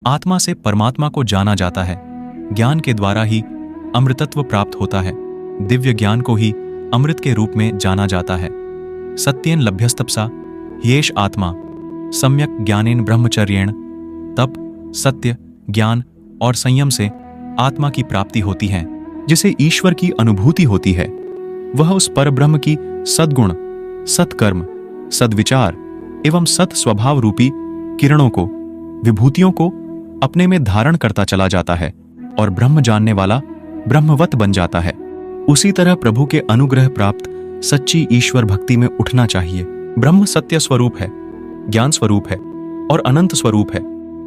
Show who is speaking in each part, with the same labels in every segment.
Speaker 1: आत्मा से परमात्मा को जाना जाता है। ज्ञान के द्वारा ही अमृतत्व प्राप्त होता है। दिव्य ज्ञान को ही अमृत के रूप में जाना जाता है। सत्येन लभ्यस्तपसा ह्येष आत्मा सम्यक ज्ञानेन ब्रह्मचर्येण। तप, सत्य, ज्ञान और संयम से आत्मा की प्राप्ति होती है, जिसे ईश्वर की अनुभूति होती है। वह उस परब्रह्म की सद्गुण, सत्कर्म, सद्विचार एवं सत स्वभाव रूपी किरणों को, विभूतियों को अपने में धारण करता चला जाता है और ब्रह्म जानने वाला ब्रह्मवत बन जाता है। उसी तरह प्रभु के अनुग्रह प्राप्त सच्ची ईश्वर भक्ति में उठना चाहिए। ब्रह्म सत्य स्वरूप है, ज्ञान स्वरूप है और अनंत स्वरूप है।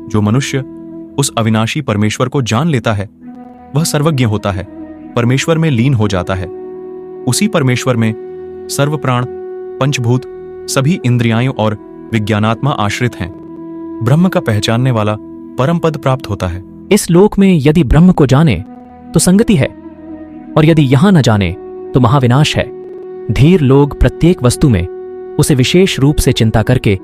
Speaker 1: जो मनुष्य उस अविनाशी परमेश्वर को जान लेता है वह सर्वज्ञ होता है, परमेश्वर में लीन हो जाता है। उसी परमेश्वर में सर्व प्राण, पंचभूत, सभी इंद्रियाओं और विज्ञानात्मा आश्रित हैं। ब्रह्म का पहचानने वाला परम पद प्राप्त होता है।
Speaker 2: इस लोक में यदि ब्रह्म को जाने तो संगति है, और यदि यहां न जाने तो महाविनाश है। धीर लोग प्रत्येक वस्तु में उसे विशेष रूप से चिंता करके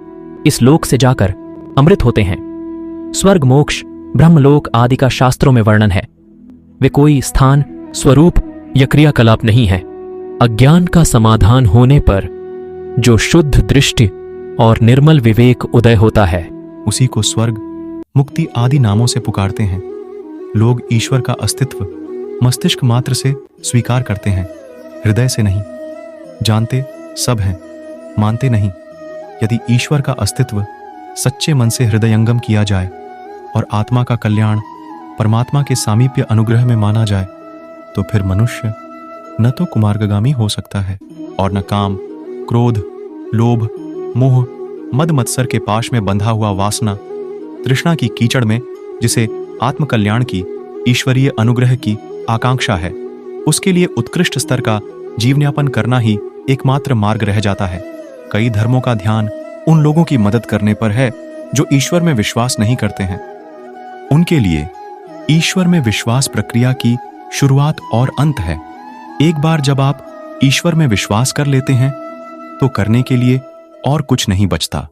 Speaker 2: इस लोक से जाकर अमृत होते हैं। स्वर्ग, मोक्ष, ब्रह्मलोक आदि का शास्त्रों में वर्णन है। वे कोई स्थान, स्वरूप या क्रियाकलाप नहीं है। अज्ञान का समाधान होने पर जो शुद्ध दृष्टि और निर्मल विवेक उदय होता है,
Speaker 1: उसी को स्वर्ग, मुक्ति आदि नामों से पुकारते हैं। लोग ईश्वर का अस्तित्व मस्तिष्क मात्र से स्वीकार करते हैं, हृदय से नहीं। जानते सब हैं, मानते नहीं। यदि ईश्वर का अस्तित्व सच्चे मन से हृदयंगम किया जाए और आत्मा का कल्याण परमात्मा के सामीप्य अनुग्रह में माना जाए, तो फिर मनुष्य न तो कुमार्गगामी हो सकता है और न काम, क्रोध, लोभ, मोह, मद मत्सर के पाश में बंधा हुआ वासना, तृष्णा की कीचड़ में जिसे आत्मकल्याण की, ईश्वरीय अनुग्रह की आकांक्षा है, उसके लिए उत्कृष्ट स्तर का जीवनयापन करना ही एकमात्र मार्ग रह जाता है। कई धर्मों का ध्यान उन लोगों की मदद करने पर है जो ईश्वर में विश्वास नहीं करते हैं। उनके लिए ईश्वर में विश्वास प्रक्रिया की शुरुआत और अंत है। एक बार जब आप ईश्वर में विश्वास कर लेते हैं तो करने के लिए और कुछ नहीं बचता।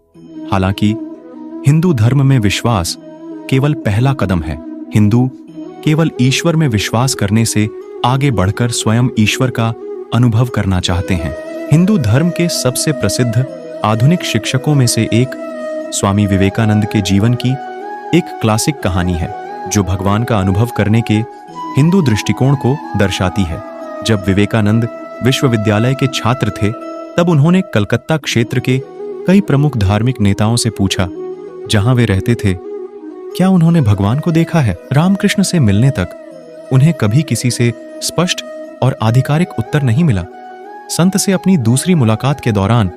Speaker 1: हालांकि हिंदू धर्म में विश्वास केवल पहला कदम है। हिंदू केवल ईश्वर में विश्वास करने से आगे बढ़कर स्वयं ईश्वर का अनुभव करना चाहते हैं। हिंदू धर्म के सबसे प्रसिद्ध आधुनिक शिक्षकों में से एक स्वामी विवेकानंद के जीवन की एक क्लासिक कहानी है, जो भगवान का अनुभव करने के हिंदू दृष्टिकोण को दर्शाती है। जब विवेकानंद विश्वविद्यालय के छात्र थे, तब उन्होंने कलकत्ता क्षेत्र के कई प्रमुख धार्मिक नेताओं से पूछा, जहां वे रहते थे, क्या उन्होंने भगवान को देखा है? रामकृष्ण से मिलने तक उन्हें कभी किसी से स्पष्ट और आधिकारिक उत्तर नहीं मिला। संत से अपनी दूसरी मुलाकात के दौरान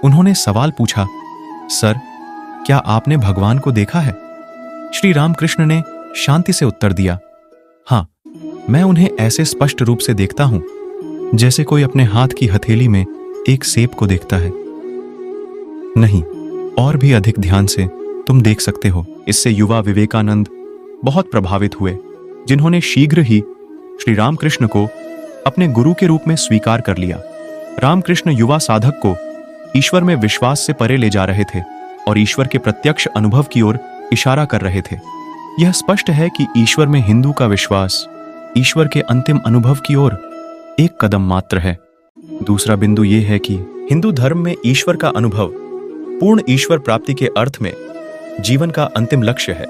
Speaker 1: उन्होंने सवाल पूछा, सर, क्या आपने भगवान को देखा है? श्री रामकृष्ण ने शांति से उत्तर दिया, हाँ, मैं उन्हें ऐसे स्पष्ट रूप से देखता हूं जैसे कोई अपने हाथ की हथेली में एक सेब को देखता है। नहीं, और भी अधिक ध्यान से तुम देख सकते हो। इससे युवा विवेकानंद बहुत प्रभावित हुए, जिन्होंने शीघ्र ही श्री रामकृष्ण को अपने गुरु के रूप में स्वीकार कर लिया। रामकृष्ण युवा साधक को ईश्वर में विश्वास से परे ले जा रहे थे और ईश्वर के प्रत्यक्ष अनुभव की ओर इशारा कर रहे थे। यह स्पष्ट है कि ईश्वर में हिंदू का विश्वास ईश्वर के अंतिम अनुभव की ओर एक कदम मात्र है। दूसरा बिंदु यह है कि हिंदू धर्म में ईश्वर का अनुभव पूर्ण ईश्वर प्राप्ति के अर्थ में जीवन का अंतिम लक्ष्य है।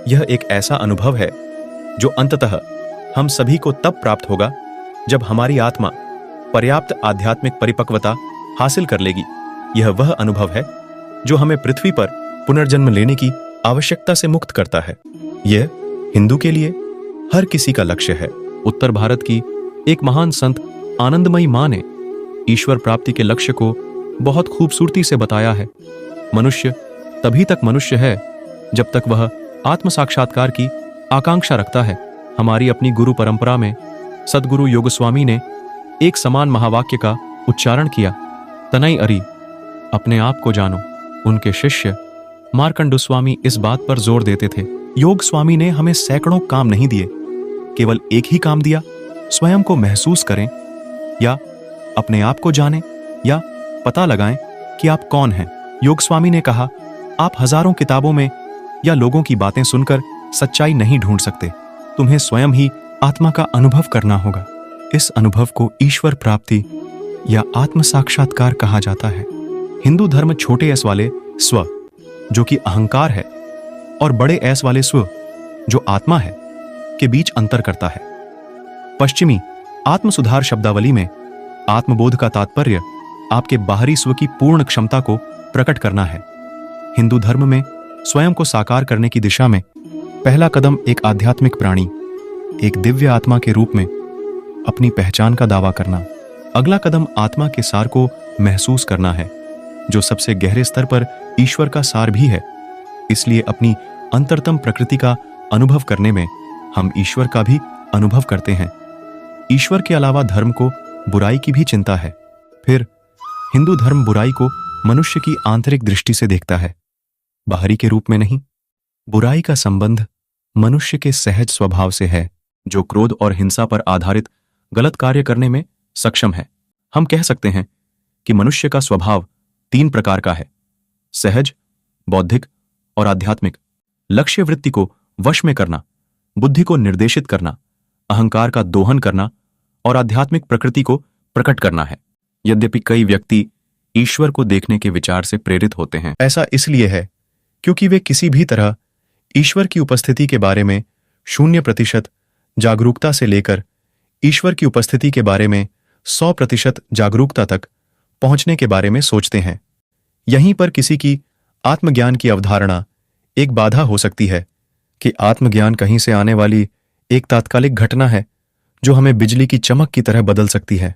Speaker 1: यह एक ऐसा अनुभव है जो अंततः हम सभी को तब प्राप्त होगा जब हमारी आत्मा पर्याप्त आध्यात्मिक परिपक्वता हासिल कर लेगी। यह वह अनुभव है जो हमें पृथ्वी पर पुनर्जन्म लेने की आवश्यकता से मुक्त करता है। यह हिंदू के लिए हर किसी का लक्ष्य है। उत्तर भारत की एक महान संत आनंदमयी मां ने ईश्वर प्राप्ति के लक्ष्य को बहुत खूबसूरती से बताया है। मनुष्य तभी तक मनुष्य है जब तक वह आत्म साक्षात्कार की आकांक्षा रखता है। हमारी अपनी गुरु परंपरा में सद्गुरु योगस्वामी ने एक समान महावाक्य का उच्चारण किया, तनई अरि, अपने आप को जानो। उनके शिष्य मार्कंडू स्वामी इस बात पर जोर देते थे। योग स्वामी ने हमें सैकड़ों काम नहीं दिए, केवल एक ही काम दिया, स्वयं को महसूस करें या अपने आप को जानें या पता लगाएं कि आप कौन हैं। योग स्वामी ने कहा, आप हजारों किताबों में या लोगों की बातें सुनकर सच्चाई नहीं ढूंढ सकते। तुम्हें स्वयं ही आत्मा का अनुभव करना होगा। इस अनुभव को ईश्वर प्राप्ति या आत्म साक्षात्कार कहा जाता है। हिंदू धर्म छोटे एस वाले स्व, जो कि अहंकार है, और बड़े एस वाले स्व, जो आत्मा है, के बीच अंतर करता है। पश्चिमी आत्म सुधार शब्दावली में आत्मबोध का तात्पर्य आपके बाहरी स्व की पूर्ण क्षमता को प्रकट करना है। हिंदू धर्म में स्वयं को साकार करने की दिशा में पहला कदम एक आध्यात्मिक प्राणी, एक दिव्य आत्मा के रूप में अपनी पहचान का दावा करना। अगला कदम आत्मा के सार को महसूस करना है, जो सबसे गहरे स्तर पर ईश्वर का सार भी है। इसलिए अपनी अंतरतम प्रकृति का अनुभव करने में हम ईश्वर का भी अनुभव करते हैं। ईश्वर के अलावा धर्म को बुराई की भी चिंता है। फिर हिंदू धर्म बुराई को मनुष्य की आंतरिक दृष्टि से देखता है, बाहरी के रूप में नहीं। बुराई का संबंध मनुष्य के सहज स्वभाव से है, जो क्रोध और हिंसा पर आधारित गलत कार्य करने में सक्षम है। हम कह सकते हैं कि मनुष्य का स्वभाव 3 प्रकार का है: सहज, बौद्धिक और आध्यात्मिक। लक्ष्य वृत्ति को वश में करना, बुद्धि को निर्देशित करना, अहंकार का दोहन करना और आध्यात्मिक प्रकृति को प्रकट करना है। यद्यपि कई व्यक्ति ईश्वर को देखने के विचार से प्रेरित होते हैं। ऐसा इसलिए है क्योंकि वे किसी भी तरह ईश्वर की उपस्थिति के बारे में 0% जागरूकता से लेकर ईश्वर की उपस्थिति के बारे में 100% जागरूकता तक पहुंचने के बारे में सोचते हैं। यहीं पर किसी की आत्मज्ञान की अवधारणा एक बाधा हो सकती है कि आत्मज्ञान कहीं से आने वाली एक तात्कालिक घटना है जो हमें बिजली की चमक की तरह बदल सकती है।